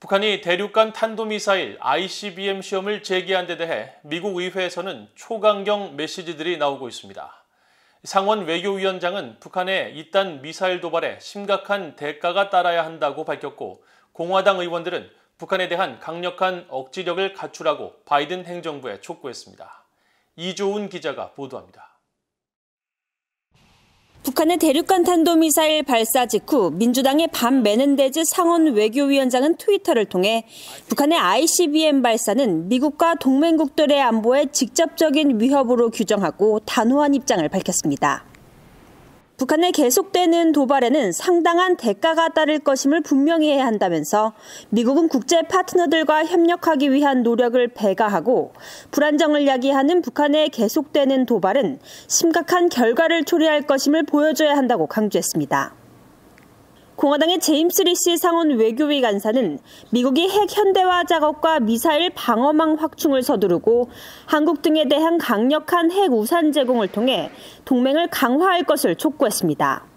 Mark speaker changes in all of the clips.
Speaker 1: 북한이 대륙간 탄도미사일 ICBM 시험을 제기한 데 대해 미국 의회에서는 초강경 메시지들이 나오고 있습니다. 상원 외교위원장은 북한의 이딴 미사일 도발에 심각한 대가가 따라야 한다고 밝혔고, 공화당 의원들은 북한에 대한 강력한 억지력을 갖추라고 바이든 행정부에 촉구했습니다. 이조은 기자가 보도합니다.
Speaker 2: 북한의 대륙간 탄도미사일 발사 직후 민주당의 반 메넨데즈 상원 외교위원장은 트위터를 통해 북한의 ICBM 발사는 미국과 동맹국들의 안보에 직접적인 위협으로 규정하고 단호한 입장을 밝혔습니다. 북한의 계속되는 도발에는 상당한 대가가 따를 것임을 분명히 해야 한다면서 미국은 국제 파트너들과 협력하기 위한 노력을 배가하고, 불안정을 야기하는 북한의 계속되는 도발은 심각한 결과를 초래할 것임을 보여줘야 한다고 강조했습니다. 공화당의 제임스 리시 상원 외교위 간사는 미국이 핵 현대화 작업과 미사일 방어망 확충을 서두르고 한국 등에 대한 강력한 핵 우산 제공을 통해 동맹을 강화할 것을 촉구했습니다.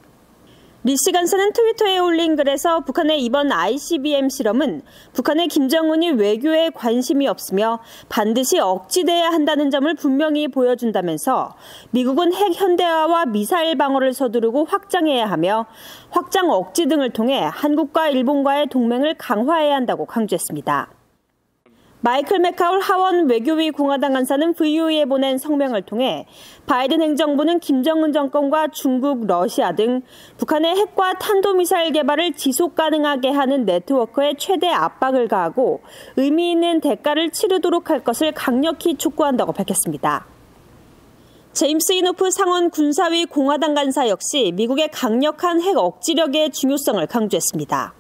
Speaker 2: 리시 간사는 트위터에 올린 글에서 북한의 이번 ICBM 실험은 북한의 김정은이 외교에 관심이 없으며 반드시 억지돼야 한다는 점을 분명히 보여준다면서 미국은 핵 현대화와 미사일 방어를 서두르고 확장해야 하며 확장 억지 등을 통해 한국과 일본과의 동맹을 강화해야 한다고 강조했습니다. 마이클 맥카울 하원 외교위 공화당 간사는 VOA에 보낸 성명을 통해 바이든 행정부는 김정은 정권과 중국, 러시아 등 북한의 핵과 탄도미사일 개발을 지속 가능하게 하는 네트워크에 최대 압박을 가하고 의미 있는 대가를 치르도록 할 것을 강력히 촉구한다고 밝혔습니다. 제임스 이노프 상원 군사위 공화당 간사 역시 미국의 강력한 핵 억지력의 중요성을 강조했습니다.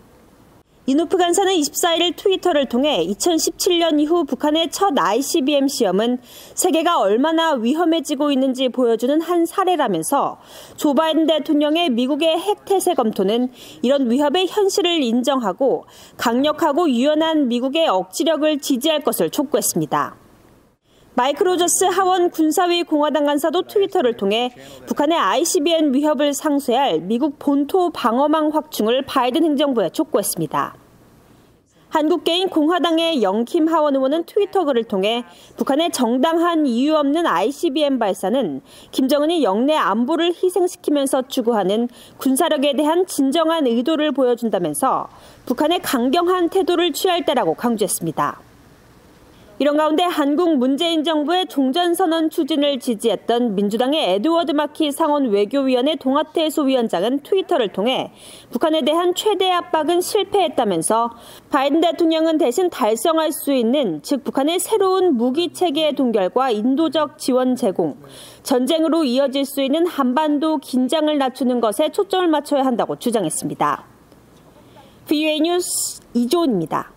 Speaker 2: 이노프 간사는 24일 트위터를 통해 2017년 이후 북한의 첫 ICBM 시험은 세계가 얼마나 위험해지고 있는지 보여주는 한 사례라면서 조 바이든 대통령의 미국의 핵 태세 검토는 이런 위협의 현실을 인정하고 강력하고 유연한 미국의 억지력을 지지할 것을 촉구했습니다. 마이크 로저스 하원 군사위 공화당 간사도 트위터를 통해 북한의 ICBM 위협을 상쇄할 미국 본토 방어망 확충을 바이든 행정부에 촉구했습니다. 한국계인 공화당의 영킴 하원 의원은 트위터 글을 통해 북한의 정당한 이유 없는 ICBM 발사는 김정은이 영내 안보를 희생시키면서 추구하는 군사력에 대한 진정한 의도를 보여준다면서 북한의 강경한 태도를 취할 때라고 강조했습니다. 이런 가운데 한국 문재인 정부의 종전선언 추진을 지지했던 민주당의 에드워드 마키 상원 외교위원회 동아태 소위원장은 트위터를 통해 북한에 대한 최대 압박은 실패했다면서 바이든 대통령은 대신 달성할 수 있는, 즉 북한의 새로운 무기 체계 동결과 인도적 지원 제공, 전쟁으로 이어질 수 있는 한반도 긴장을 낮추는 것에 초점을 맞춰야 한다고 주장했습니다. VOA 뉴스 이조은입니다.